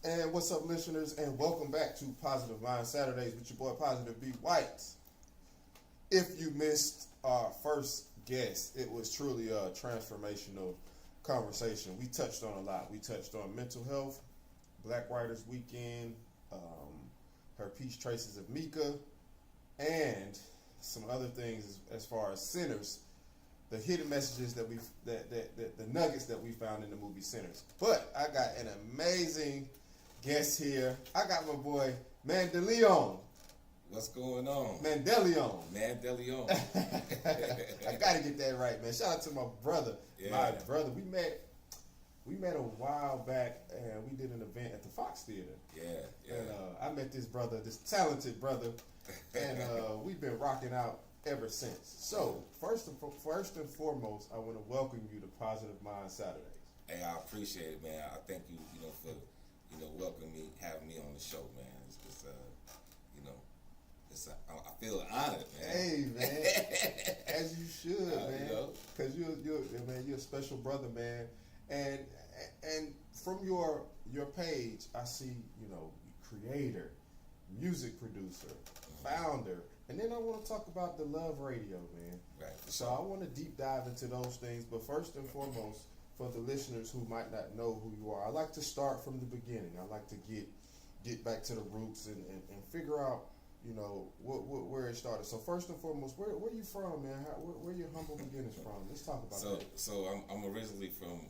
And what's up, listeners, and welcome back to Positive Mind Saturdays with your boy Positive B. White. If you missed our first guest, it was truly a transformational conversation. We touched on a lot. We touched on mental health, Black Writers Weekend, her piece Traces of Mika, and some other things as far as Sinners, the hidden messages that the nuggets that we found in the movie Sinners. But I got an amazing guest here. I got my boy Mandeleon. What's going on? Mandeleon. Mandeleon. I gotta get that right, man. Shout out to my brother. Yeah. My brother. We met a while back, and we did an event at the Fox Theater. Yeah. And I met this brother, this talented brother, and we've been rocking out ever since. So first and foremost, I want to welcome you to Positive Mind Saturdays. Hey, I appreciate it, man. I thank you, for welcoming me, having me on the show, man. I feel honored, man. Hey, man, as you should, man, because you're a special brother, man, and from your page, I see creator, music producer, founder, and then I want to talk about the Love Radio, man. Right. So I want to deep dive into those things, but first and foremost, for the listeners who might not know who you are, I like to start from the beginning. I like to get back to the roots and figure out where it started. So first and foremost, where you from, man? Where your humble beginnings from? Let's talk about that. So I'm originally from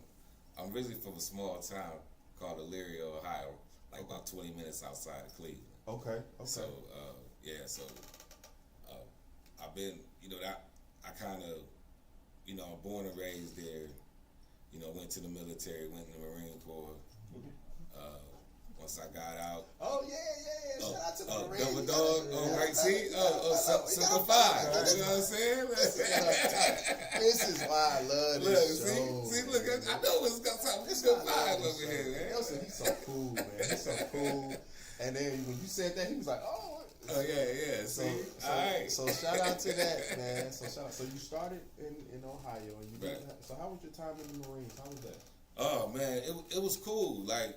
a small town called Elyria, Ohio, about 20 minutes outside of Cleveland. Okay. So I've been I kind of I'm born and raised there. Went to the military, went in the Marine Corps. Once I got out. Oh yeah. Shout out to the Marine. Double dog. Right. See. Simplified. You know what I'm saying? This is why I love this show. See, look. I know it's got something. It's good vibe over here, man. Nelson, he's so cool, man. He's so cool. And then when you said that, he was like, "Oh." Oh yeah. So all right. So shout out to that, man. So you started in Ohio, and so how was your time in the Marines? How was that? Oh man, it was cool. I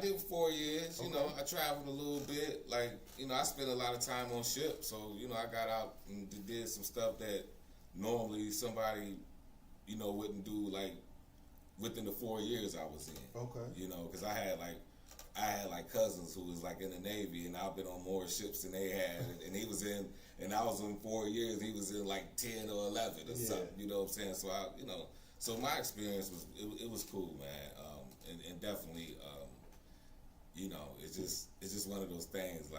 did 4 years. Okay. I traveled a little bit. I spent a lot of time on ships. So I got out and did some stuff that normally somebody wouldn't do within the 4 years I was in. Okay. Because I had cousins who was in the Navy, and I've been on more ships than they had, and he was in, and I was in 4 years. He was in 10 or 11 or something. You know what I'm saying? So so my experience it was cool, man, and definitely, it's just one of those things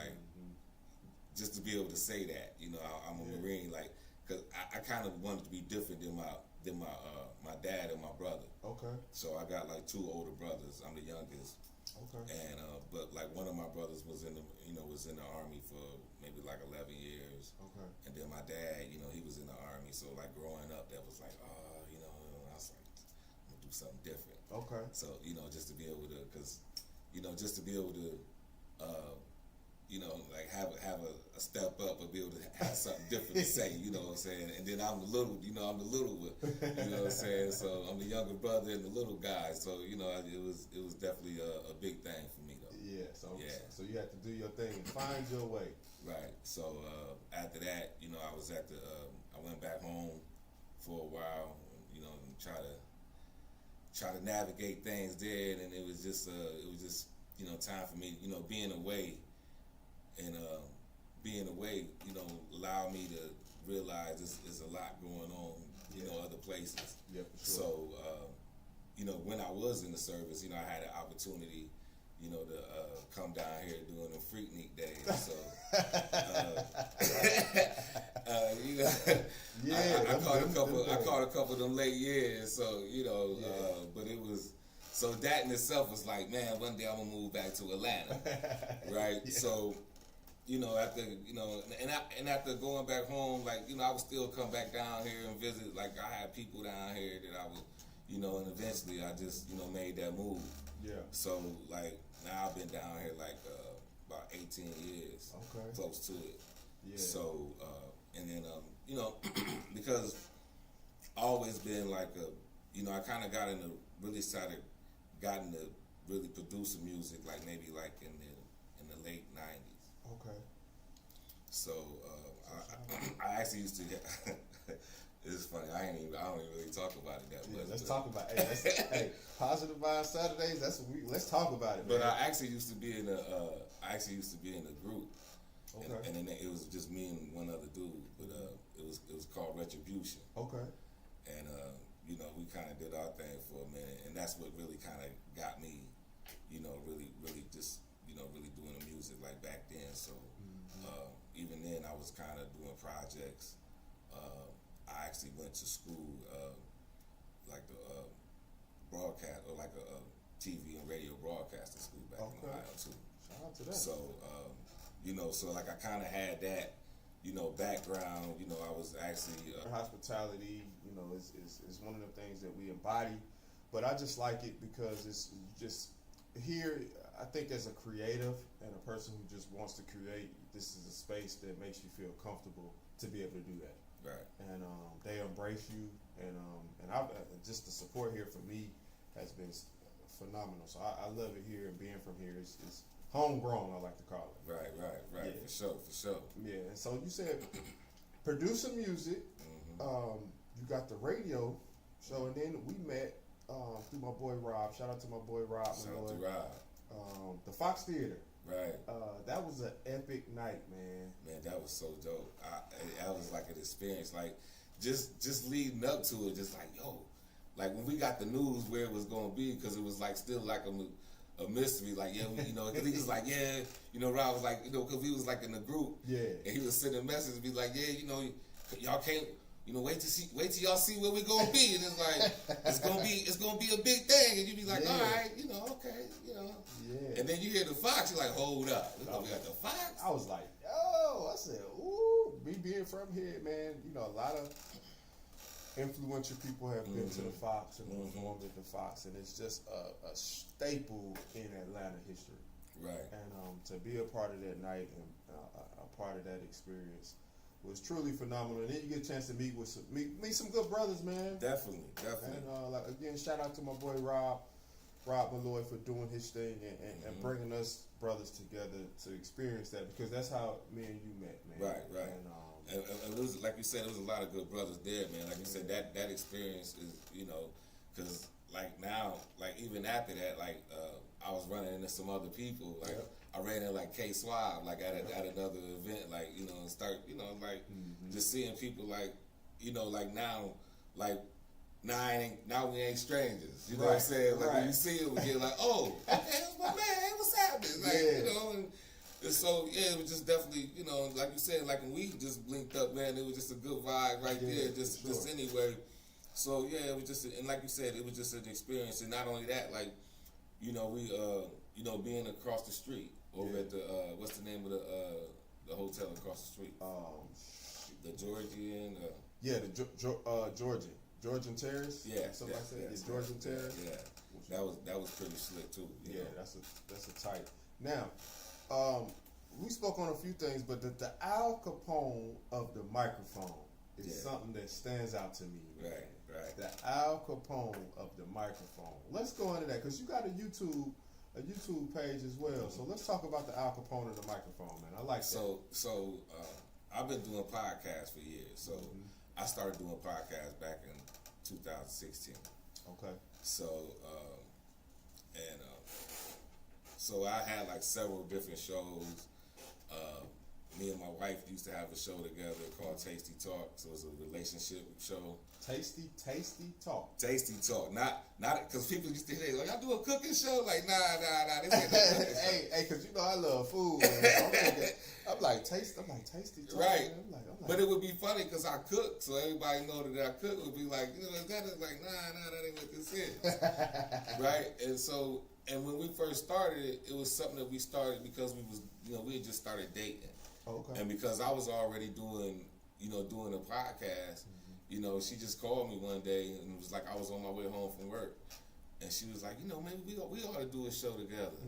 just to be able to say that, I'm a Marine, because I kind of wanted to be different than my dad and my brother. Okay. So I got 2 older brothers. I'm the youngest. Okay. And but one of my brothers was in the Army for maybe 11 years. Okay. And then my dad, he was in the Army. So growing up, that was I was like, I'm gonna do something different. Okay. So just to be able to, have a step up or be able to have something different to say, you know what I'm saying? And then I'm the little one, you know what I'm saying? So I'm the younger brother and the little guy. So, it was definitely a big thing for me though. Yeah, so you had to do your thing and find your way. Right. So after that, I was I went back home for a while, and try to navigate things there, and it was just time for me, being away. And being away, allowed me to realize there's a lot going on, other places. Yeah, for sure. So, when I was in the service, I had an opportunity, to come down here during the Freaknik days. So, I caught a couple of them late years. So, but it was. So that in itself was man, one day I'm gonna move back to Atlanta, right? Yeah. So, after going back home, I would still come back down here and visit. I had people down here that I would, and eventually I just, made that move. Yeah. So now I've been down here about 18 years. Okay. Close to it. Yeah. So and then because I always been I kind of got into really started gotten to really producing music like maybe like in the late '90s. Okay. So I actually used to get. It's funny. I don't even really talk about it that much. Let's talk about. Hey, Positive Vibe Saturdays. That's what we. Let's talk about it. But man. I actually used to be in a group. Okay. And then it was just me and one other dude, but it was called Retribution. Okay. And you know, we kind of did our thing for a minute, and that's what really kind of got me, you know, really just, you know, really doing the music like back then. So even then, I was kind of doing projects. I actually went to school, like the broadcast or like a TV and radio broadcasting school back in Ohio too. Shout out to that. So. You know, so like I kind of had that, you know, background. You know, I was actually hospitality. You know, is one of the things that we embody. But I just like it because it's just here. I think as a creative and a person who just wants to create, this is a space that makes you feel comfortable to be able to do that. right. And they embrace you, and I just the support here for me has been phenomenal. So I love it here, and being from here is homegrown, I like to call it. Right. Yeah. For sure. Yeah, and so you said producing music. You got the radio show, and then we met through my boy Rob. Shout out to my boy Rob. Shout out to Rob. The Fox Theater. Right. That was an epic night, man. Man, that was so dope. That was like an experience. Like just leading up to it, just like like when we got the news where it was gonna be, because it was like still like a mystery, like you know, because he was like, you know, Rob was like, you know, because he was like in the group, and he was sending messages, be like, you know, y'all can't, you know, wait till y'all see where we gonna be, and it's like it's gonna be a big thing, and you be like, all right, you know, okay, you know, and then you hear the Fox, you're like, hold up, we got the Fox. I was like, I said, ooh, me being from here, man, you know, a lot of influential people have been to the Fox and performed at the Fox, and it's just a staple in Atlanta history. Right. And to be a part of that night and a part of that experience was truly phenomenal. And then you get a chance to meet some good brothers, man. Definitely. And like again, shout out to my boy Rob Malloy for doing his thing and bringing us brothers together to experience that, because that's how me and you met, man. Right. And it was, like you said, there was a lot of good brothers there, man. Like you said, that experience is, you know, because like now, like even after that, like I was running into some other people. Like I ran into like K Swab, like at another event, like, you know, and start, you know, like just seeing people, like, you know, like now we ain't strangers. You know what I'm saying? Like when you see it, we get like, oh, okay, that's my man. Hey, what's happening? Like, you know, and so it was just definitely, you know, like you said, like when we just blinked up, man, it was just a good vibe right there, just anywhere. So it was just, and like you said, it was just an experience. And not only that, like, you know, we, you know, being across the street over at the, what's the name of the hotel across the street? The Georgian. Georgian Terrace. Something like that. Yes, Georgian Terrace. Yeah, that was pretty slick too. Yeah, that's a tight. Now, we spoke on a few things, but the Al Capone of the microphone is something that stands out to me. Man. Right. The Al Capone of the microphone. Let's go into that, because you got a YouTube page as well. So let's talk about the Al Capone of the microphone, man. I like that. So I've been doing podcasts for years. So I started doing podcasts back in 2016. Okay. So so I had like several different shows. Me and my wife used to have a show together called Tasty Talk. So it was a relationship show. Tasty Talk. Tasty Talk. Not because people used to hear, like, I do a cooking show. Like, nah. This ain't no cooking show. Hey, because you know I love food, man. I'm like Tasty Talk. Right. Man. I'm like, but it would be funny because I cook, so everybody know that I cook would be like, you know, is that? It's like, nah, that ain't what this is. Right? And when we first started it was something that we started because we had just started dating. Okay. And because I was already doing a podcast, you know, she just called me one day and it was like I was on my way home from work. And she was like, you know, maybe we ought to do a show together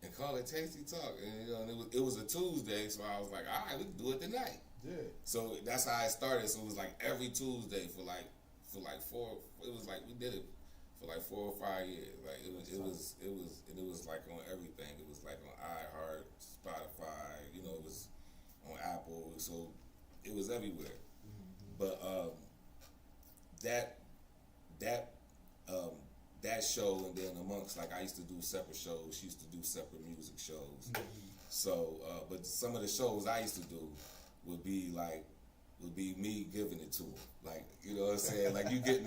and call it Tasty Talk. And, you know, and it was a Tuesday, so I was like, all right, we can do it tonight. Yeah. So that's how I started. So it was like every Tuesday for like 4, it was like we did it for like 4 or 5 years. Like it was like on everything. It was like on iHeart, Spotify. You know, it was on Apple. So it was everywhere. But that show, and then amongst, like, I used to do separate shows. She used to do separate music shows. So, but some of the shows I used to do would be me giving it to him. Like, you know what I'm saying? Like, you getting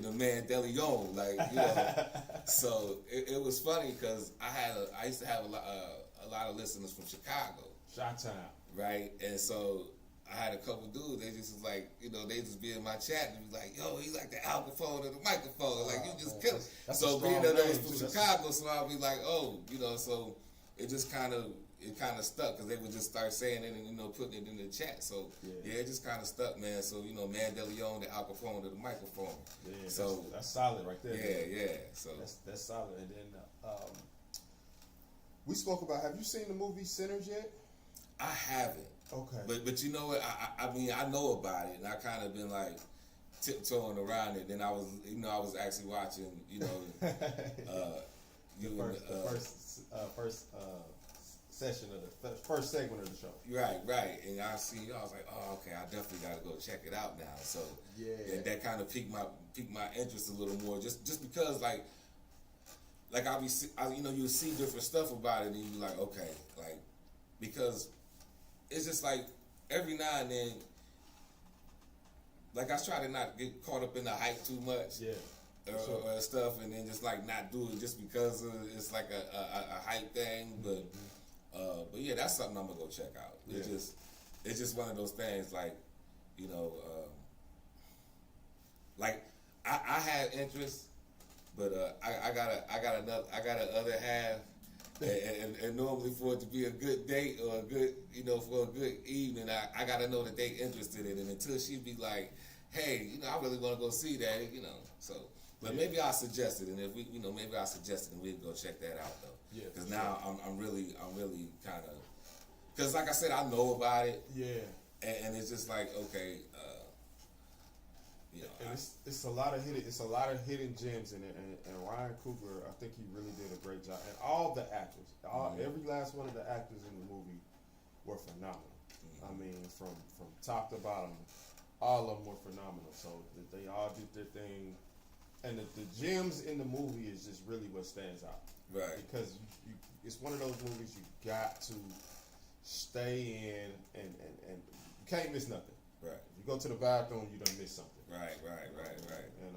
the Mandeleon, like, you know. So it was funny because I used to have a lot of listeners from Chicago. Chi-Town. Right? And so I had a couple dudes, they just was like, you know, they just be in my chat and be like, yo, he like the alcophone or the microphone. Like, you just kill it. So being that I was from Chicago, so I'll be like, oh, you know, so it just kind of stuck because they would just start saying it and, you know, putting it in the chat. So, yeah, it just kind of stuck, man. So, you know, Mandeleon, the alcophone to the microphone. Yeah, so that's solid right there. Yeah. So that's solid. And then we spoke about, have you seen the movie Sinners yet? I haven't. Okay. But you know what? I mean, I know about it, and I kind of been like tiptoeing around it. Then I was actually watching, you know, the first session of the first segment of the show. Right. And I was like, oh, okay, I definitely got to go check it out now. So yeah, that kind of piqued my interest a little more, just because like you know, you see different stuff about it, and you be like, okay, like, because it's just like every now and then, like, I try to not get caught up in the hype too much, or stuff, and then just like not do it just because it's like a hype thing. But yeah, that's something I'm gonna go check out. It's just one of those things, like, you know, like I had interest, but I got another other half. And normally for it to be a good date or a good, you know, for a good evening, I got to know that they interested in it. And until she be like, hey, you know, I really want to go see that, you know. So, but maybe I'll suggest it, and if we, you know, maybe I'll suggest it, and we can go check that out though. Yeah. Because now I'm really kind of, because like I said, I know about it. Yeah. And it's just like, okay. You know, and it's a lot of hidden gems in it, and Ryan Coogler, I think he really did a great job. And all the actors, every last one of the actors in the movie were phenomenal. I mean, from top to bottom, all of them were phenomenal. So they all did their thing, and the gems in the movie is just really what stands out. Right. Because it's one of those movies you got to stay in, and you can't miss nothing. Right. If you go to the bathroom, you done miss something. Right. And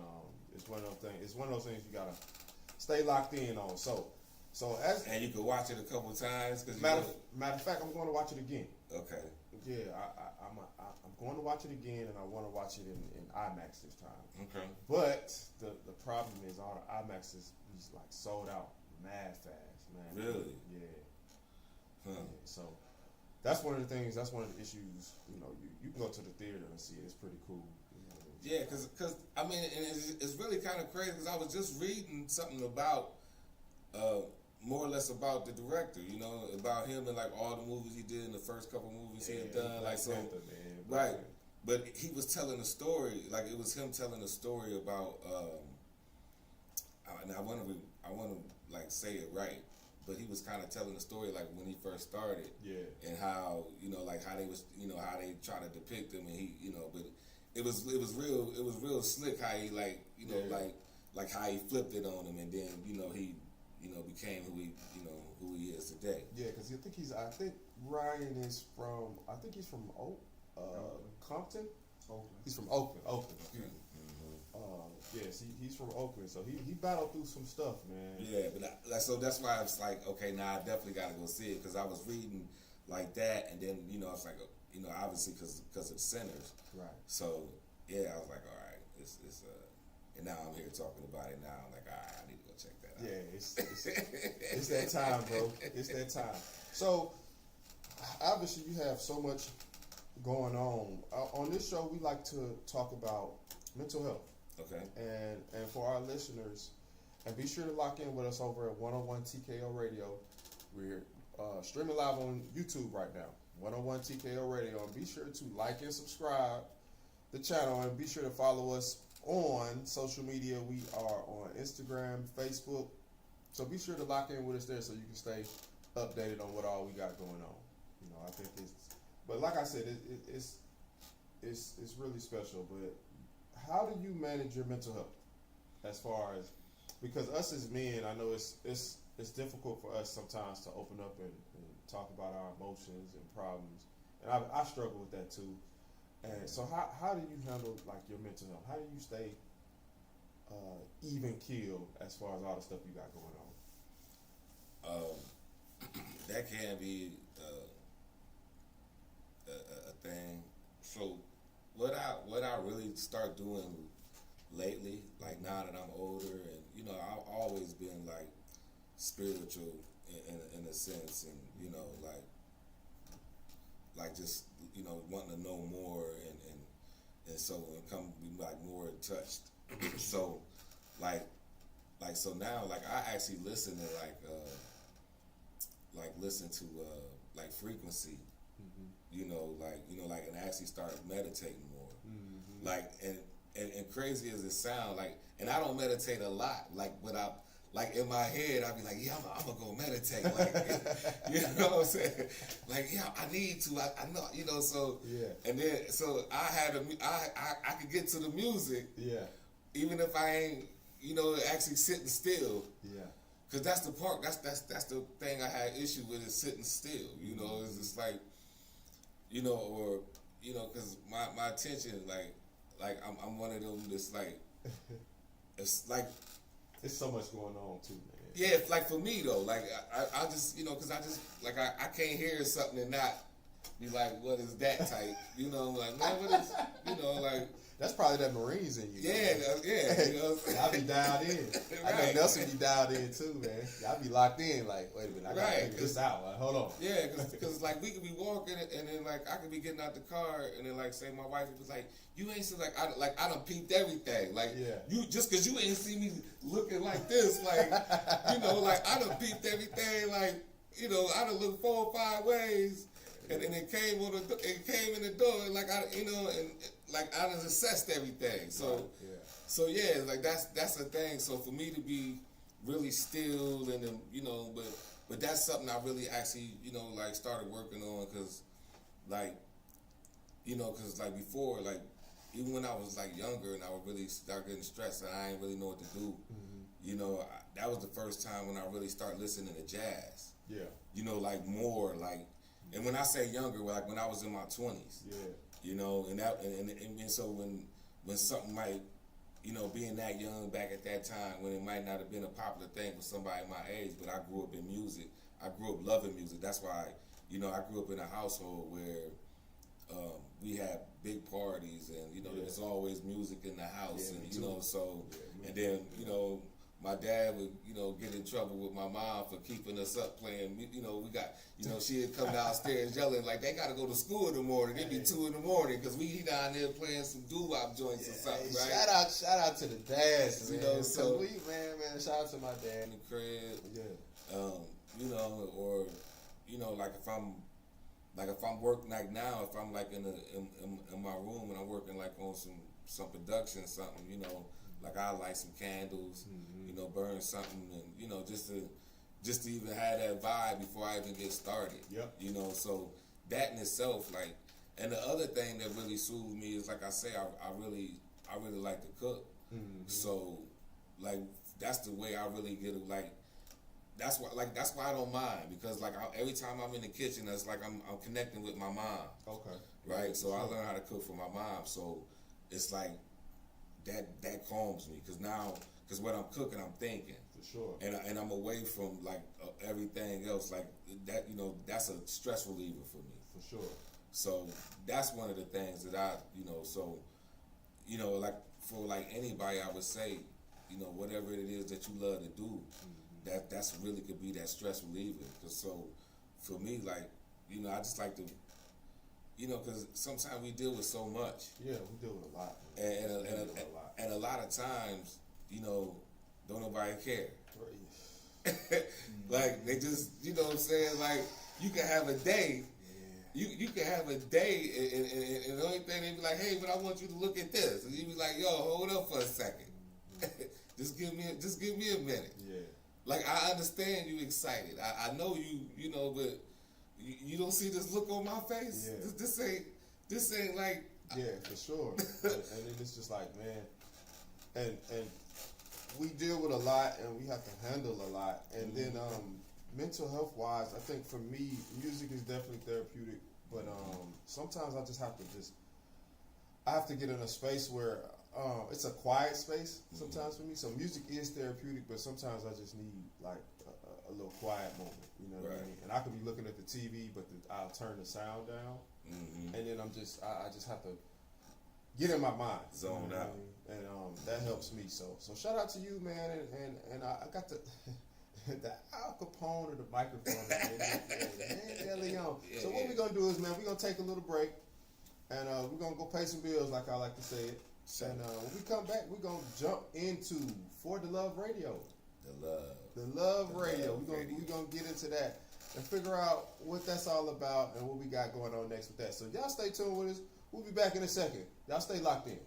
it's one of those things. It's one of those things you gotta stay locked in on. So and you can watch it a couple times. Matter of fact, I'm going to watch it again. Okay. Yeah, I'm going to watch it again, and I want to watch it in IMAX this time. Okay. But the problem is all the IMAX is like sold out mad fast, man. Really? Yeah. Huh. Yeah, so. That's one of the things. That's one of the issues. You know, you can go to the theater and see it. It's pretty cool. You know, yeah, because I mean, and it's really kind of crazy because I was just reading something about, more or less about the director. You know, about him and like all the movies he did in the first couple movies he had done. Like so, right. But he was telling a story. Like it was him telling a story about. And I want to like say it right. But he was kind of telling the story like when he first started, and how, you know, like how they was, you know, how they try to depict him, and he, you know, but it was real slick how he, like, you know, like how he flipped it on him, and then, you know, he, you know, became who he is today. Yeah, because I think Ryan is from, Compton. Oakland. He's from Oakland. Excuse me. Yes, he's from Oakland, so he battled through some stuff, man. Yeah, but so that's why I was like, okay, now I definitely got to go see it, because I was reading like that, and then, you know, I was like, you know, obviously because of the Sinners. Right. So yeah, I was like, all right, it's and now I'm here talking about it. Now I'm like, all right, I need to go check that out. Yeah, it's that time, bro. It's that time. So obviously you have so much going on. On this show, we like to talk about mental health. Okay. And for our listeners, and be sure to lock in with us over at 101 TKO Radio. We're streaming live on YouTube right now, 101 TKO Radio. And be sure to like and subscribe the channel, and be sure to follow us on social media. We are on Instagram, Facebook. So be sure to lock in with us there so you can stay updated on what all we got going on. You know, I think but like I said, it's really special. But how do you manage your mental health as far as, because us as men, I know it's difficult for us sometimes to open up and talk about our emotions and problems, and I struggle with that too. And so how do you handle like your mental health? How do you stay even keeled as far as all the stuff you got going on? That can be a thing. So what I really start doing lately, like now that I'm older, and you know, I've always been like spiritual in a sense, and you know, like just, you know, wanting to know more, and so and come be like more touched. So so now, like I actually listen to listen to like frequency, you know, and actually start meditating more. Like and crazy as it sounds, like, and I don't meditate a lot, like, but I, like, in my head, I'd be like, yeah, I'm gonna go meditate, like, you know what I'm saying? Like, yeah, I need to, I know, you know, so, yeah. And then, so I could get to the music, yeah, even if I ain't, you know, actually sitting still, yeah, because that's the part, that's the thing I had issue with, is sitting still, you know, it's just like, you know, or, you know, because my attention, like I'm one of them that's like, it's like, there's so much going on too, man. Yeah, like for me though, like I just, you know, because I just, like I can't hear something and not be like, what is that type? You know, like, man, what is, you know, like. That's probably that Marines in you. Yeah, yeah. You know, I'll be dialed in. Right. I know Nelson be dialed in too, man. I'll be locked in, like, wait a minute, I gotta figure this out. Like, hold on. Yeah, because like we could be walking and then like I could be getting out the car and then like say my wife was like, you ain't seen I done peeped everything. Like, yeah, you just because you ain't see me looking like this, like, you know, like I done peeped everything, like, you know, I done looked 4 or 5 ways. And it came in the door, like I, you know, and like I done assessed everything. So, yeah. So yeah, like that's the thing. So for me to be really still, and then, you know, but that's something I really actually, you know, like started working on, because, like, you know, because like before, like even when I was like younger and I would really start getting stressed and I didn't really know what to do, you know, that was the first time when I really started listening to jazz. Yeah. You know, like more like. And when I say younger, like when I was in my 20s, yeah, you know, and so when something might, you know, being that young back at that time, when it might not have been a popular thing for somebody my age, but I grew up in music. I grew up loving music. That's why, you know, I grew up in a household where we had big parties, and, you know, there's always music in the house, and, you know, so, and then, you know, my dad would, you know, get in trouble with my mom for keeping us up playing. You know, she'd come downstairs yelling like, they got to go to school in the morning. It'd be 2 in the morning because we down there playing some doo-wop joints or something, right? Shout out to the dads, man. You know, so man, shout out to my dad in the crib. Yeah. You know, or, you know, like if I'm working, like now, if I'm like in my room and I'm working like on some production, something, you know. Like I light some candles, you know, burn something, and, you know, just to even have that vibe before I even get started. Yep. You know, so that in itself, like, and the other thing that really soothes me is, like I say, I really like to cook. So, like, that's the way I really get it. Like, that's why I don't mind, because like every time I'm in the kitchen, it's like I'm connecting with my mom. Okay. Right. So I learned how to cook for my mom. So it's like. That calms me, because what I'm cooking, I'm thinking. For sure. And I'm away from like everything else, like that. You know, that's a stress reliever for me. For sure. So that's one of the things that I, you know, so, you know, like for like anybody, I would say, you know, whatever it is that you love to do, that's really could be that stress reliever. Cause so for me, like, you know, I just like to. You know, because sometimes we deal with so much. Yeah, we deal with a lot. And a lot of times, you know, don't nobody care. Like, they just, you know what I'm saying? Like, you can have a day, you can have a day, and the only thing they be like, hey, but I want you to look at this, and you be like, yo, hold up for a second, just give me a minute. Yeah. Like I understand you excited. I know you know, but you don't see this look on my face. Yeah. This ain't like. Yeah, for sure. and then it's just like, man, and we deal with a lot, and we have to handle a lot, and then mental health wise, I think for me, music is definitely therapeutic, but sometimes I just have to I have to get in a space where it's a quiet space sometimes for me. So music is therapeutic, but sometimes I just need like a little quiet moment. You know what I mean? And I could be looking at the TV, but I'll turn the sound down, and then I just have to get in my mind, zone out, and that helps me. So shout out to you, man, and I got the Al Capone of the microphone. Mandeleon. So what we're gonna do is, man, we're gonna take a little break, and we're gonna go pay some bills, like I like to say it. Sure. And when we come back, we're gonna jump into For the Love Radio. The Love Radio. We're gonna get into that and figure out what that's all about and what we got going on next with that. So y'all stay tuned with us. We'll be back in a second. Y'all stay locked in.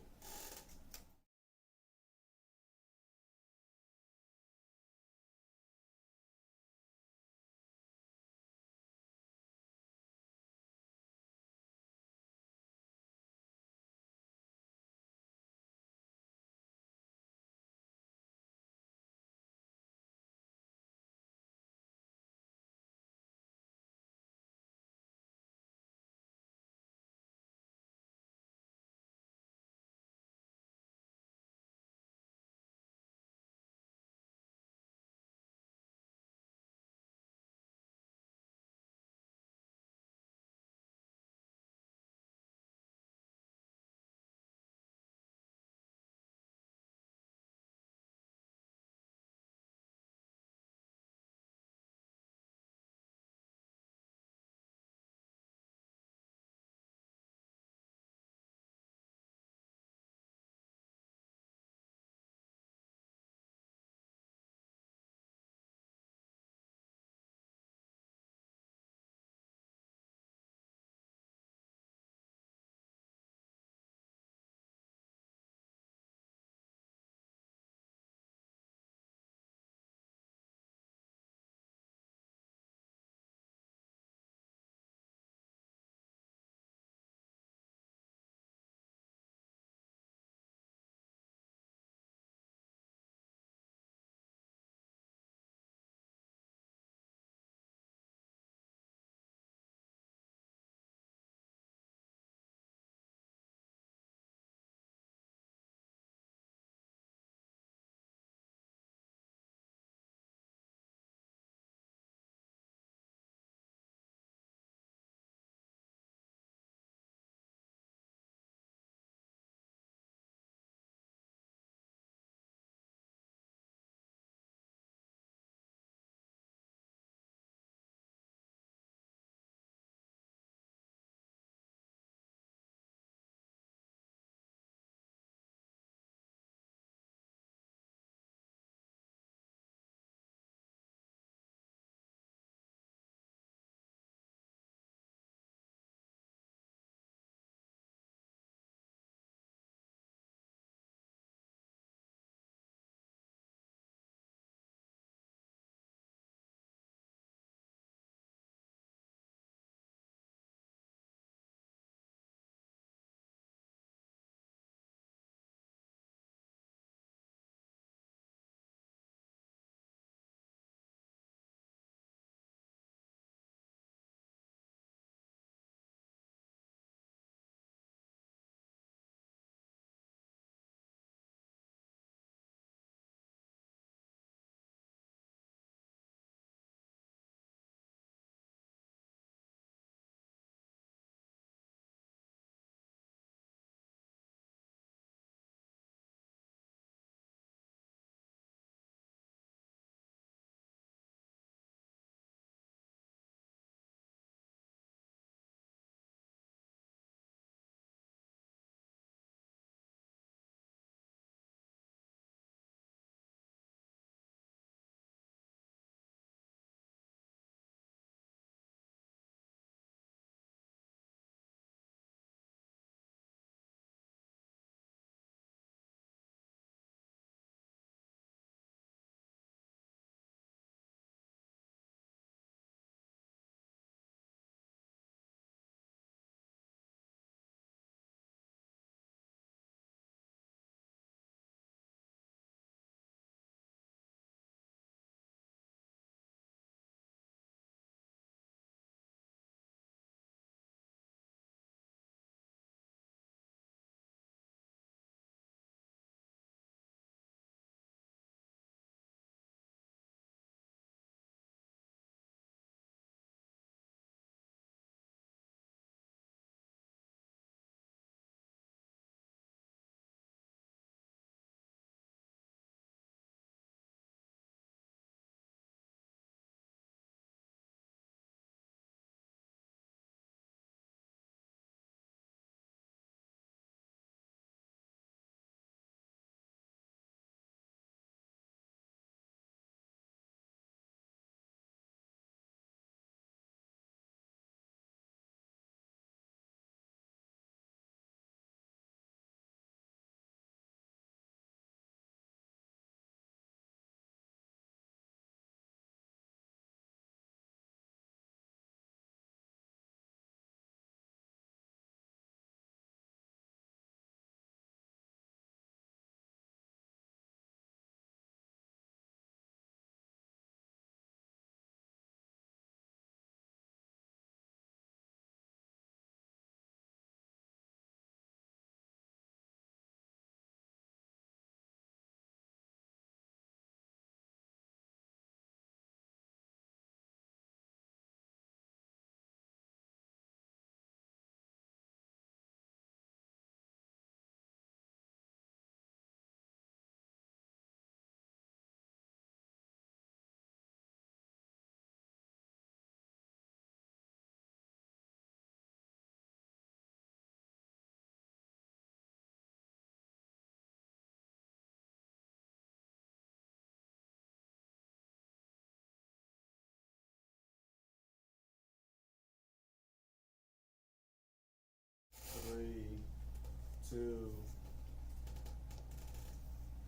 2.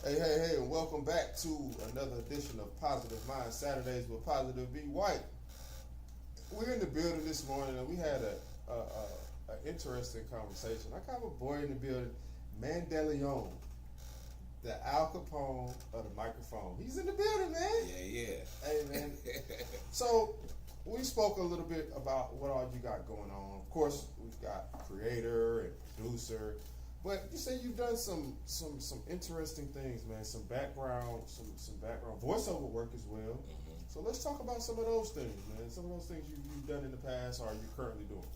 Hey, and welcome back to another edition of Positive Mind Saturdays with Positive B. White. We're in the building this morning and we had an interesting conversation. I got a boy in the building, Mandeleon, the Al Capone of the microphone. He's in the building, man. Yeah. Hey, man. So, we spoke a little bit about what all you got going on. Of course, we've got creator and producer, but you say you've done some interesting things, man. Some background voiceover work as well. Mm-hmm. So let's talk about some of those things, man. Some of those things you've done in the past, or you're currently doing.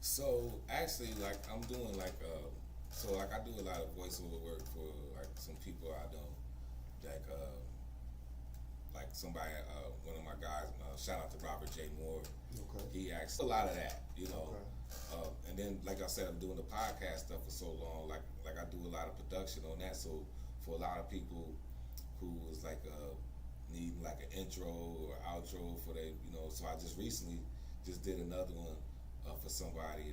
So actually, like I'm doing I do a lot of voiceover work for like some people I know, like somebody, one of my guys. Shout out to Robert J. Moore. Okay. He asked a lot of that, you know. Okay. And then, like I said, I'm doing the podcast stuff for so long. Like I do a lot of production on that. So for a lot of people who was like needing like an intro or outro for they, you know. So I just recently just did another one for somebody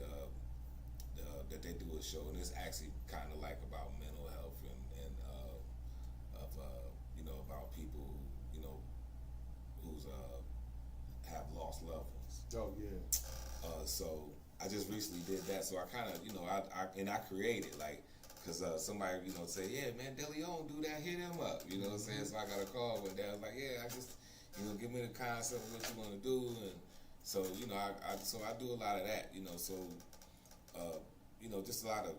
that they do a show, and it's actually kind of like about mental health and about people who's have lost loved ones. Oh yeah. So I just recently did that. So I kind of I created like because somebody say, yeah, man, Mandeleon do that, hit him up. You know what I'm saying? So I got a call one day. I was like, yeah, I just give me the concept of what you want to do, and so I do a lot of that. So just a lot of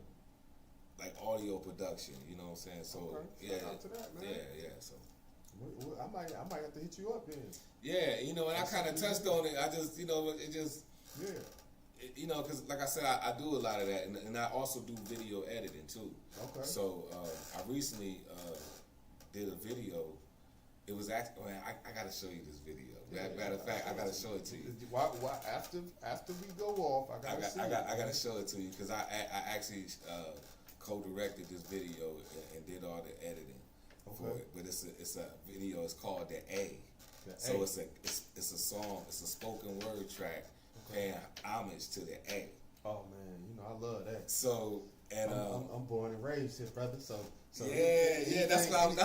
like audio production. You know what I'm saying? So okay. Shout out to that, man. Yeah. So. I might have to hit you up then. Yeah, and I kind of touched on it. I just, it just, because like I said, I do a lot of that, and I also do video editing too. Okay. So I recently did a video. It was actually, I got to show you this video. Matter of fact, I got to show it to you. Why after we go off, I got to show it to you because I actually co-directed this video and did all the editing. For it, but it's a video. It's called The A. So it's a song. It's a spoken word track paying homage to the A. Oh man, I love that. So and I'm born and raised here, brother. So yeah. That's why I was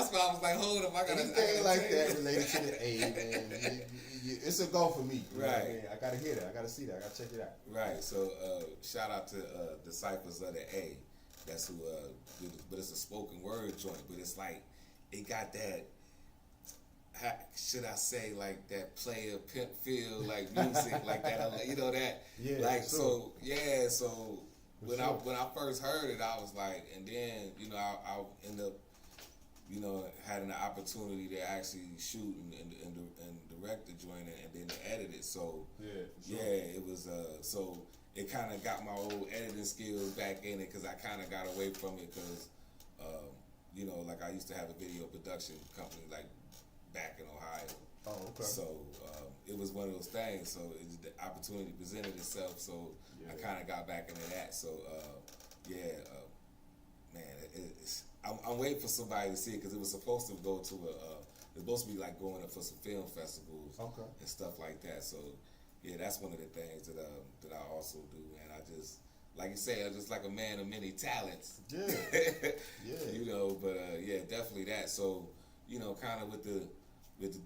like, hold up, I gotta like that related to the A, man. It's a go for me, right? I gotta hear that. I gotta see that. I gotta check it out. Right. So shout out to Disciples of the A. That's who but it's a spoken word joint. But it's like. It got that, should I say, like that player pimp feel, like music, like that, that. Yeah. Like sure. So when I first heard it, I was like, and then I end up, having the opportunity to actually shoot and direct the joint and then edit it. So it was so it kind of got my old editing skills back in it because I kind of got away from it because. Like I used to have a video production company like back in Ohio. Oh, okay. So it was one of those things. So the opportunity presented itself. So I kind of got back into that. So I'm waiting for somebody to see it because it was supposed to go to it's supposed to be like going up for some film festivals and stuff like that. So that's one of the things that I also do, and I just. Like you say, I'm just like a man of many talents. Yeah. But definitely that. So, kind of with the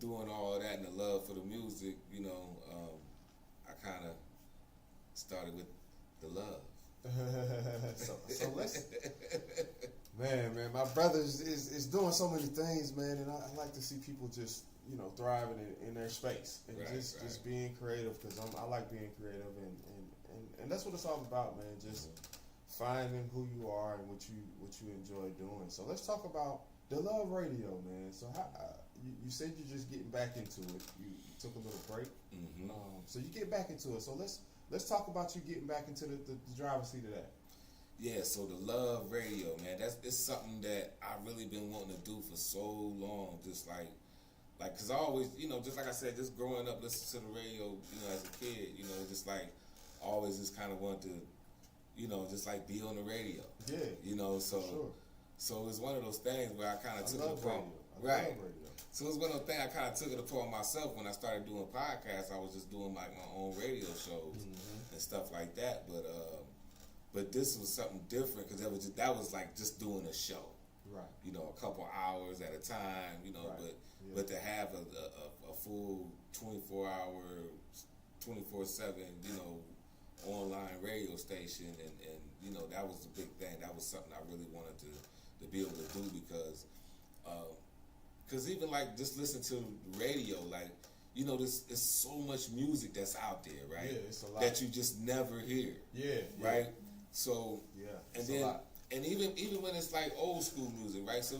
doing all of that and the love for the music, I kind of started with the love. so let's, man, my brother is doing so many things, man, and I like to see people just thriving in their space and just being creative because I like being creative and that's what it's all about, man. Just finding who you are and what you enjoy doing. So let's talk about the Love Radio, man. So how you said you're just getting back into it. You took a little break, so you get back into it. So let's talk about you getting back into the driver's seat of that. Yeah. So the Love Radio, man. It's something that I really been wanting to do for so long. Just like cause I always, just like I said, just growing up listening to the radio, as a kid, just like. Always just kind of wanted to, just like be on the radio. Yeah. So sure. So it was one of those things where I kind of took it upon. Right. So it was one of those things I kind of took it upon myself when I started doing podcasts. I was just doing like my own radio shows and stuff like that. But But this was something different because that was like just doing a show. Right. You know, a couple hours at a time. You know, Right. but to have a full 24-hour, 24/7, you know, online radio station, and you know, that was the big thing. That was something I really wanted to be able to do because even like just listen to the radio, like, you know, it's so much music that's out there, right? Yeah, it's a lot that you just never hear. Yeah. Right. So yeah, and then and even when it's like old school music, right? So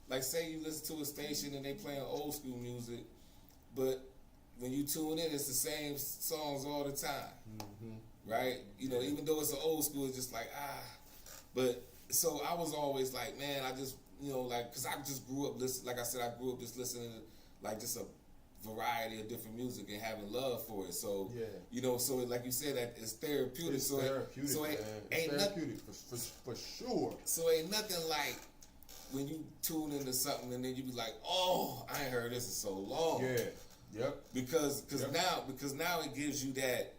like say you listen to a station and they playing old school music, but when you tune in, it's the same songs all the time, right? You know, even though it's an old school, it's just like But so I was always like, man, I just, you know, like, cause I just grew up like I said, I grew up just listening to like just a variety of different music and having love for it. So you know, so like you said, that it's therapeutic. It's so therapeutic, so man. ain't therapeutic for sure. So ain't nothing like when you tune into something and then you be like, oh, I ain't heard this in so long. Yeah. Yep. Because now it gives you that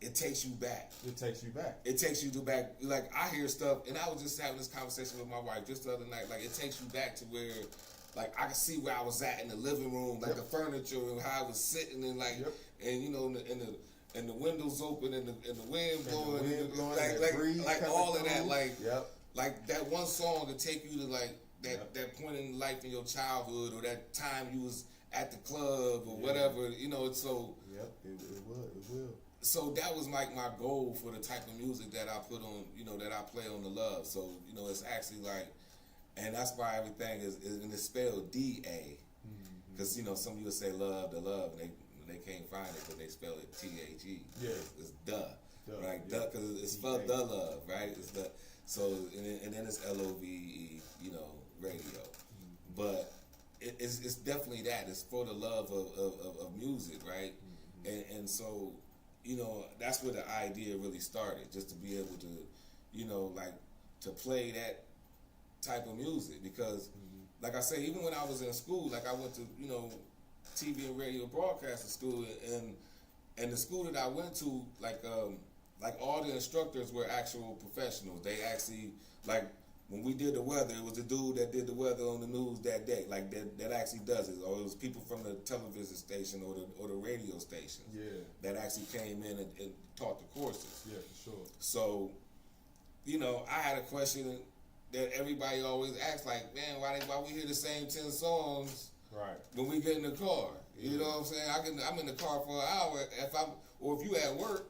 it takes you back. It takes you back. It takes you to back. Like I hear stuff, and I was just having this conversation with my wife just the other night. Like it takes you back to where, like I can see where I was at in the living room, like the furniture and how I was sitting and like, and you know, and the windows open and the wind blowing, like all of that, like that one song to take you to like that point in life in your childhood or that time you was at the club or whatever, you know. So it will. So that was like my goal for the type of music that I put on, you know, that I play on the Love. So you know, it's actually like, and that's why everything is and it's spelled D-A, because you know some people say love the love and they can't find it because they spell it T-H-E. Yeah, it's right? Duh, because it's for the love, right? It's the so and then it's L-O-V-E, you know, radio, but. It's definitely that. It's for the love of music, right? And so, you know, that's where the idea really started, just to be able to, you know, like to play that type of music because, like I say, even when I was in school, like I went to, you know, TV and radio broadcasting school, and the school that I went to, like all the instructors were actual professionals. They actually like. When we did the weather, it was the dude that did the weather on the news that day, like that actually does it, or it was people from the television station or the radio station, that actually came in and taught the courses. Yeah, for sure. So, you know, I had a question that everybody always asks, like, man, why we hear the same 10 songs when we get in the car? You know what I'm saying? I'm in the car for an hour or if you at work.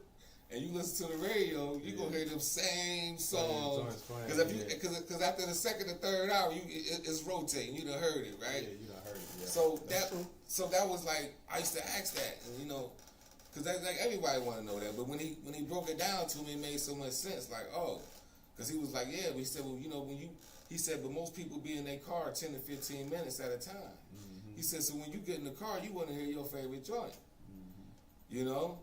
And you listen to the radio, you gonna hear them same songs. Because after the second or third hour, it's rotating. You done heard it, right? Yeah, you done heard it. Yeah. So that was like I used to ask that, and you know, because like everybody want to know that. But when he broke it down to me, it made so much sense. Like because he was like, yeah. But he said, well, you know, he said, but most people be in their car 10 to 15 minutes at a time. He said, so when you get in the car, you want to hear your favorite joint. You know.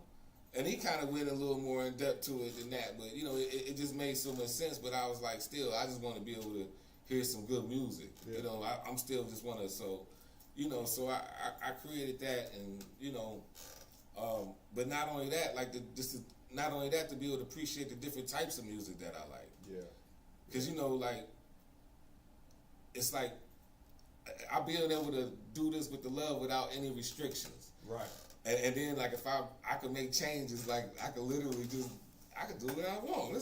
And he kind of went a little more in depth to it than that, but you know, it just made so much sense. But I was like, still, I just want to be able to hear some good music. Yeah. You know, I'm still just want to. So, you know, so I created that, and you know, but not only that, like not only that, to be able to appreciate the different types of music that I like. Yeah. Because you know, like it's like I'll be able to do this with the Love without any restrictions. Right. And then, like, if I could make changes, like, I could literally I could do what I want.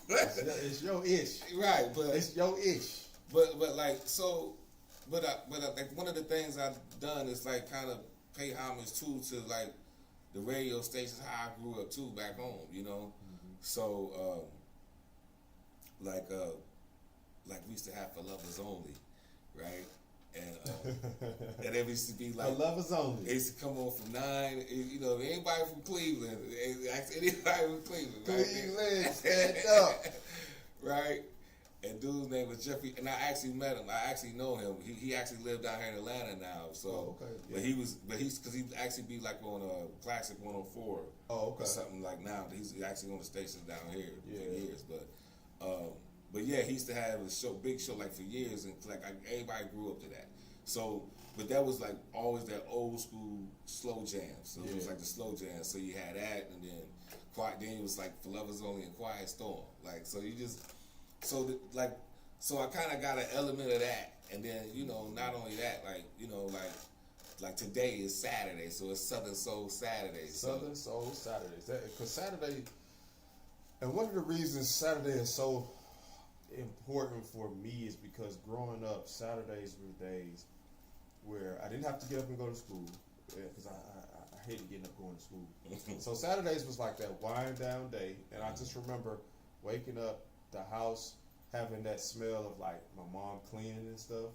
It's your ish. Right, but... It's your ish. But like, so... But like, one of the things I've done is, like, kind of pay homage, too, to, like, the radio stations, how I grew up, too, back home, you know? So, like, we used to have For Lovers Only, right? And it used to be like For Lovers Only. It used to come on from 9. You know, anybody from Cleveland, anybody from Cleveland, right? Cleveland, stand up, right? And dude's name was Jeffrey, and I actually met him. I actually know him. He actually lived down here in Atlanta now. So, but he's because he actually be like on a Classic 104. Or something like now. He's actually on the station down here for years, But yeah, he used to have a big show like for years, and like everybody grew up to that. So, but that was like always that old school slow jam. So it was Yeah. like the slow jam. So you had that, and then quiet. Then it was like For Lovers Only and Quiet Storm. Like so you just so I kind of got an element of that, and then not only that, like today is Saturday, so it's Southern Soul Saturday. Southern Soul Saturdays. Because Saturday, and one of the reasons Saturday is so important for me is because growing up, Saturdays were days where I didn't have to get up and go to school, because I hated getting up going to school. So Saturdays was like that wind down day, and I just remember waking up, the house having that smell of like my mom cleaning and stuff,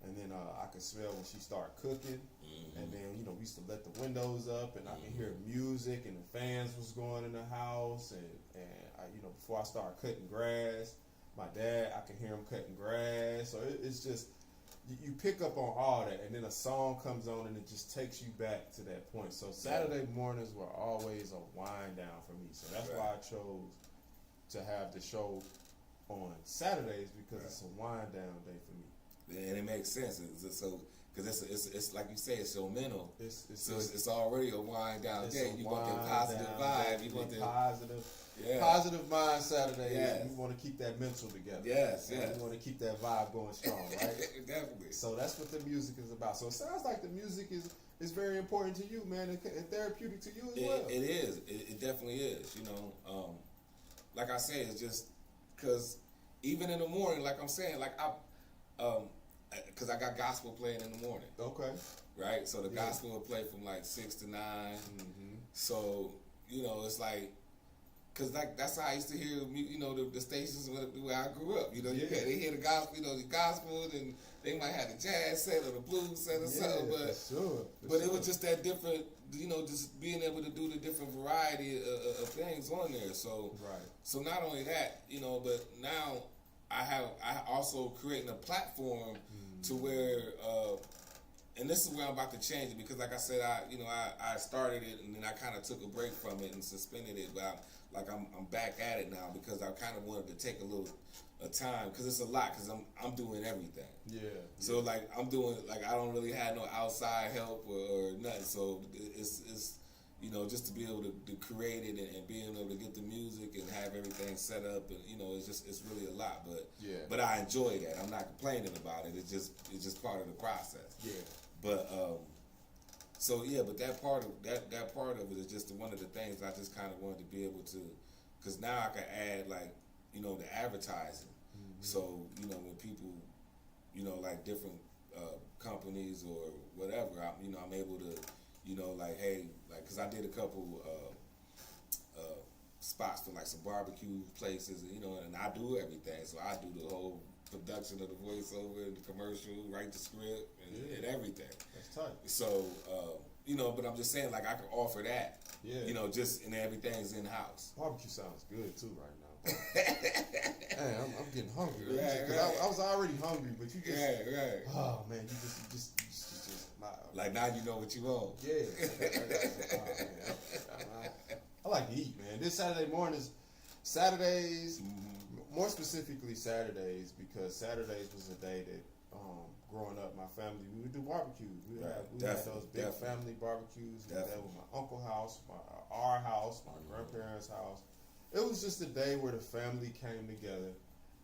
and then I could smell when she started cooking, and then we used to let the windows up, and I could hear music, and the fans was going in the house, and I, before I started cutting grass, my dad, I could hear him cutting grass. So it's just you pick up on all that, and then a song comes on, and it just takes you back to that point. So Saturday mornings were always a wind down for me. So that's why I chose to have the show on Saturdays, because it's a wind down day for me. And it makes sense. Because it's like you say, it's your mental. It's already a wind down day. You want that positive vibe. You want that positive mind Saturday. Yes. You want to keep that mental together. Yes. You want to keep that vibe going strong, right? Definitely. So that's what the music is about. So it sounds like the music is very important to you, man, and therapeutic to you as well. It is. It definitely is. Like I say, it's just because even in the morning, like I'm saying, like because I got gospel playing in the morning. Okay. Right? So the gospel will play from like 6 to 9. Mm-hmm. So, it's like, because like that's how I used to hear, the stations where I grew up. They hear the gospel, the gospel, and they might have the jazz set or the blues set or something. But it was just that different, just being able to do the different variety of things on there. So, so not only that, but now I also creating a platform to where, and this is where I'm about to change it, because like I said, I started it and then I kind of took a break from it and suspended it, but I'm back at it now, because I kind of wanted to take a little time, because it's a lot, because I'm doing everything. Yeah. So like I'm doing, like I don't really have no outside help or nothing. So it's just to be able to create it and being able to get the music and have everything set up, and it's really a lot. But I enjoy that. I'm not complaining about it. It's just part of the process. Yeah. But but that part of it is just one of the things I just kind of wanted to be able to, because now I can add like the advertising. Mm-hmm. So when people like different companies or whatever, I'm able to like, hey, like, because I did a couple spots for like some barbecue places, and I do everything. So I do the whole production of the voiceover, the commercial, write the script, and everything. That's tight. So, but I'm just saying, like, I can offer that, just, and everything's in-house. Barbecue sounds good, too, right now. Man, I'm getting hungry. Right. I was already hungry, but you just... Right. Oh, man, you just like, now you know what you want. Yeah. I like to eat, man. This Saturdays, more specifically Saturdays, because Saturdays was a day that, growing up, my family, we would do barbecues. We had those big family barbecues. We did that with my uncle's house, our house, my grandparents' house. It was just a day where the family came together,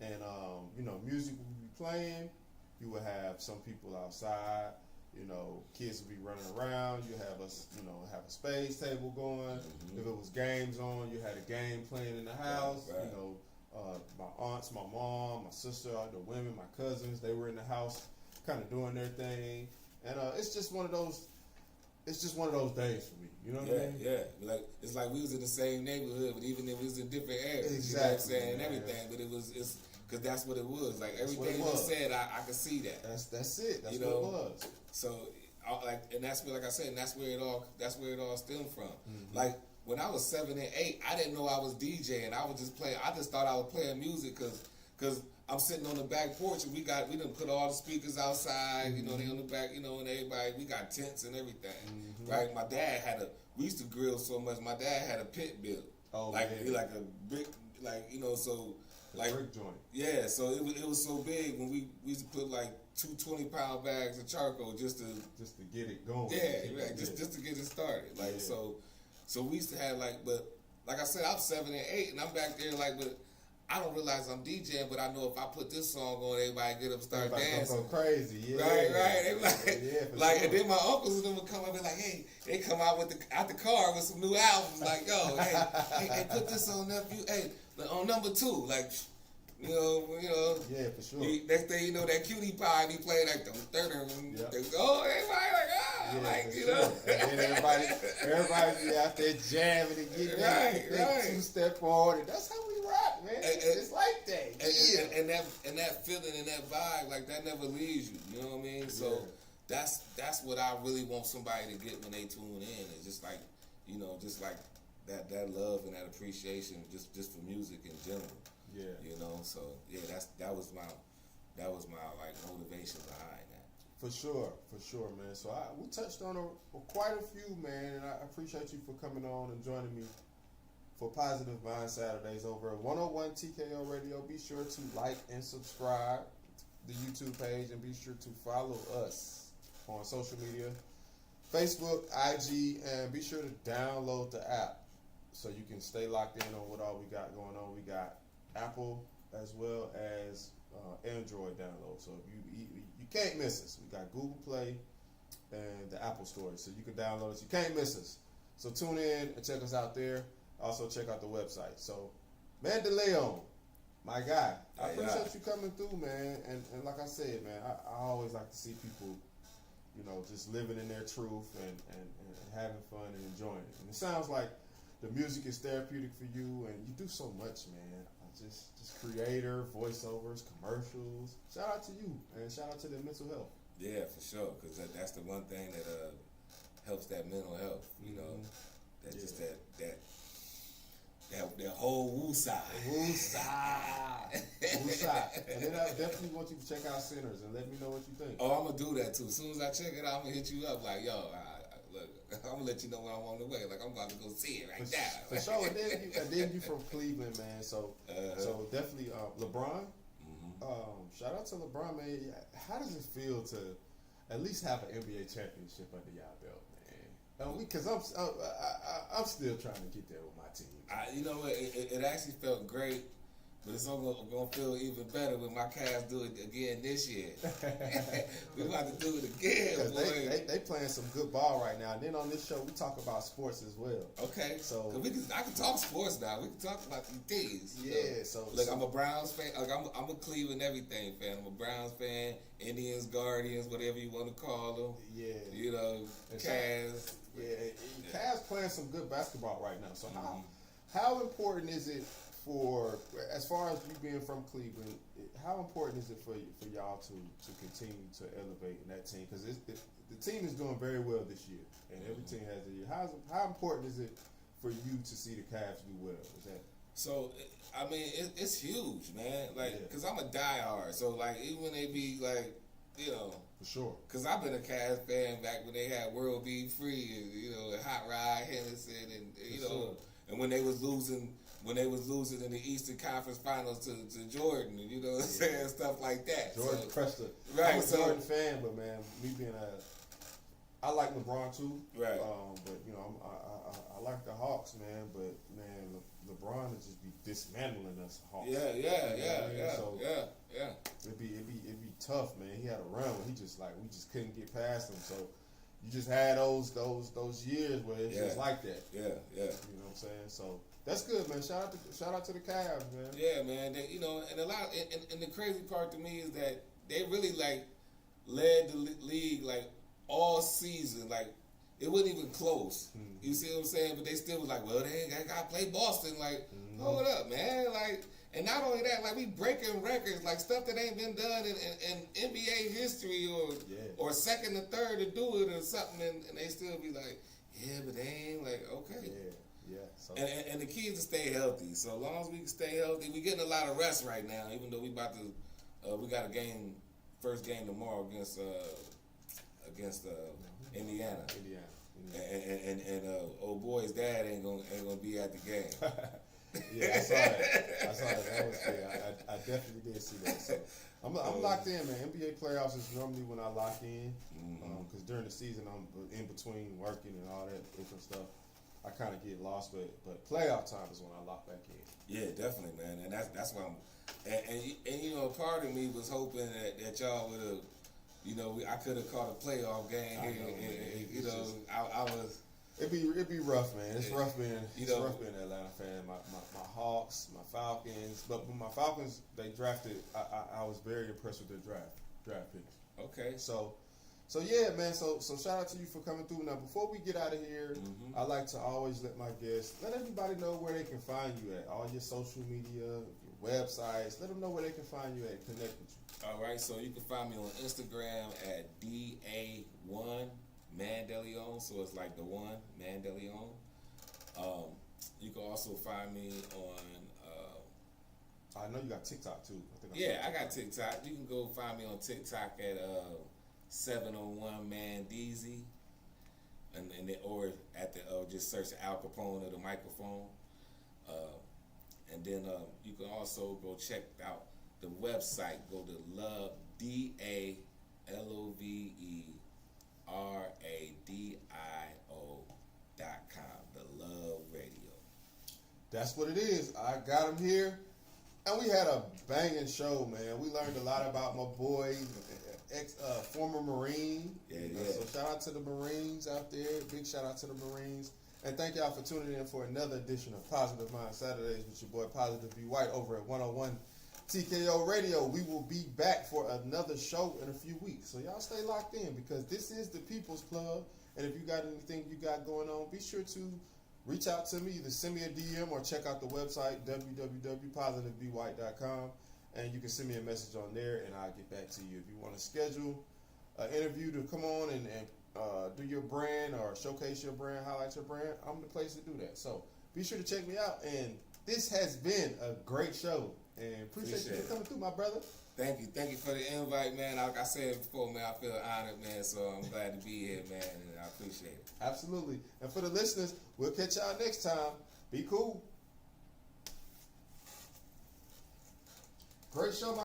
and music would be playing. You would have some people outside. Kids would be running around. You have us, have a spades table going. Mm-hmm. If it was games on, you had a game playing in the house. Right. My aunts, my mom, my sister, the women, my cousins, they were in the house, kind of doing their thing. And it's just one of those. It's just one of those days for me. You know what I mean? Yeah. Like it's like we was in the same neighborhood, but even if we was in different areas. Exactly. You know what I'm saying? And everything, but it's because that's what it was. Like everything you said, I could see that. That's it. That's what it was. So and that's where, like I said, and that's where it all stemmed from. Mm-hmm. Like when I was 7 and 8, I didn't know I was DJing. I was just playing. I just thought I was playing music because I'm sitting on the back porch and we done put all the speakers outside. Mm-hmm. They on the back. And everybody, we got tents and everything. Mm-hmm. Right? My dad we used to grill so much. My dad had a pit built. Oh, like a big, so. Like brick joint. Yeah, so it was so big when we used to put like two 20-pound bags of charcoal just to get it going. Yeah, right. Just to get it started. Like so we used to have but like I said, I'm 7 and 8, and I'm back there but I don't realize I'm DJing, but I know if I put this song on, everybody get up and start dancing. Go crazy, yeah. Right. They sure. And then my uncles and them would come up and be like, hey, they come out out the car with some new albums, like, yo, hey, put this on nephew, hey, on number 2, like. You know. Yeah, for sure. Next thing you know, that cutie pie be playing like the third and everybody And then everybody be out there jamming and getting that 2-step on, and that's how we rock, man. It's like that. And that feeling and that vibe, like that never leaves you. You know what I mean? So that's what I really want somebody to get when they tune in. It's just like, just like that love and that appreciation just for music in general. Yeah. So that was my like motivation behind that. For sure, man. So we touched on quite a few, man, and I appreciate you for coming on and joining me for Positive Mind Saturdays over at 101 TKO Radio. Be sure to like and subscribe to the YouTube page, and be sure to follow us on social media, Facebook, IG, and be sure to download the app so you can stay locked in on what all we got going on. We got Apple as well as Android download. So if you can't miss us. We got Google Play and the Apple Store, so you can download us. You can't miss us. So tune in and check us out there. Also check out the website. So Mandeleon, my guy, I appreciate you coming through, man. And like I said, man, I always like to see people, just living in their truth and having fun and enjoying it. And it sounds like the music is therapeutic for you, and you do so much, man. Just creator, voiceovers, commercials. Shout out to you, and shout out to the mental health. Yeah, for sure, because that's the one thing that helps that mental health. Just that whole woo-side. Woo-side. And then I definitely want you to check out Sinners and let me know what you think. Oh, I'm gonna do that too. As soon as I check it out, I'm gonna hit you up like, yo, look, I'm gonna let you know when I'm on the way. Like, I'm about to go see it right now. For sure. And then you from Cleveland, man. So definitely LeBron. Shout out to LeBron, man. How does it feel to at least have an NBA championship under y'all belt, man? Because I'm still trying to get there with my team. It actually felt great. But it's going to feel even better when my Cavs do it again this year. We're about to do it again, boy. They playing some good ball right now. And then on this show, we talk about sports as well. Okay. So I can talk sports now. We can talk about these things. Yeah. Look, I'm a Browns fan. Like, I'm a Cleveland everything fan. I'm a Browns fan. Indians, Guardians, whatever you want to call them. Yeah. Cavs. Yeah. Cavs playing some good basketball right now. So how important is it as far as you being from Cleveland, how important is it for y'all to continue to elevate in that team? Because the team is doing very well this year, and every team has a year. How important is it for you to see the Cavs do well? Is that so? I mean, it's huge, man. Like, because I'm a diehard, so like even when they be like, for sure. Because I've been a Cavs fan back when they had World Be Free, and Hot Rod Henderson, and and when they was losing. When they was losing in the Eastern Conference Finals to Jordan, and what I'm saying, stuff like that. Jordan crushed it. Right. I'm a Jordan fan, but man, me being I like LeBron too. Right. But I like the Hawks, man. But man, LeBron would just be dismantling us Hawks. Yeah. So yeah. It'd be tough, man. He had a run where we just couldn't get past him. So you just had those years where it's just like that. Yeah. You know what I'm saying? So. That's good, man. Shout out to the Cavs, man. Yeah, man. They, and a lot. And the crazy part to me is that they really led the league all season. Like it wasn't even close. Mm-hmm. You see what I'm saying? But they still was like, well, they ain't got to play Boston. Like, hold up, man. Like, and not only that, like we breaking records, like stuff that ain't been done in NBA history or second or third to do it or something, and they still be like, yeah, but they ain't okay. Yeah. Yeah, so. And the key is to stay healthy. So as long as we can stay healthy, we're getting a lot of rest right now. Even though we got a first game tomorrow against Indiana. Indiana. And old boy's dad ain't gonna be at the game. Yeah, I saw that. I saw that. That was good. I definitely did see that. So I'm locked in, man. NBA playoffs is normally when I lock in, because during the season I'm in between working and all that different stuff. I kind of get lost, but playoff time is when I lock back in. Yeah, definitely, man, and that's why I'm. And you know, part of me was hoping that y'all would have, you know, I could have caught a playoff game here. You know, I was. It'd be rough, man. It's rough being rough being an Atlanta fan. My Hawks, my Falcons, but when my Falcons they drafted, I was very impressed with their draft picks. Okay. So yeah, man. So shout out to you for coming through. Now, before we get out of here, I like to always let my guests let everybody know where they can find you at. All your social media, your websites. Let them know where they can find you at. Connect with you. All right. So you can find me on Instagram at DA1 Mandeleon. So it's like the one Mandeleon. You can also find me on. I know you got TikTok too. I got TikTok. You can go find me on TikTok at 701 Mandeezy, and then, or at the just search Al Capone of the microphone, and then you can also go check out the website. Go to LoveDALOVERADIO.com. The Love Radio. That's what it is. I got him here, and we had a banging show, man. We learned a lot about my boy, former Marine. Yeah. So shout out to the Marines out there. Big shout out to the Marines. And thank y'all for tuning in for another edition of Positive Mind Saturdays with your boy Positive B. White over at 101 TKO Radio. We will be back for another show in a few weeks. So y'all stay locked in because this is the People's Club. And if you got anything you got going on, be sure to reach out to me. Either send me a DM or check out the website, www.positivebwhite.com. And you can send me a message on there, and I'll get back to you. If you want to schedule an interview to come on and do your brand or showcase your brand, highlight your brand, I'm the place to do that. So be sure to check me out. And this has been a great show. And appreciate you for coming through, my brother. Thank you for the invite, man. Like I said before, man, I feel honored, man. So I'm glad to be here, man, and I appreciate it. Absolutely. And for the listeners, we'll catch y'all next time. Be cool. Great show, my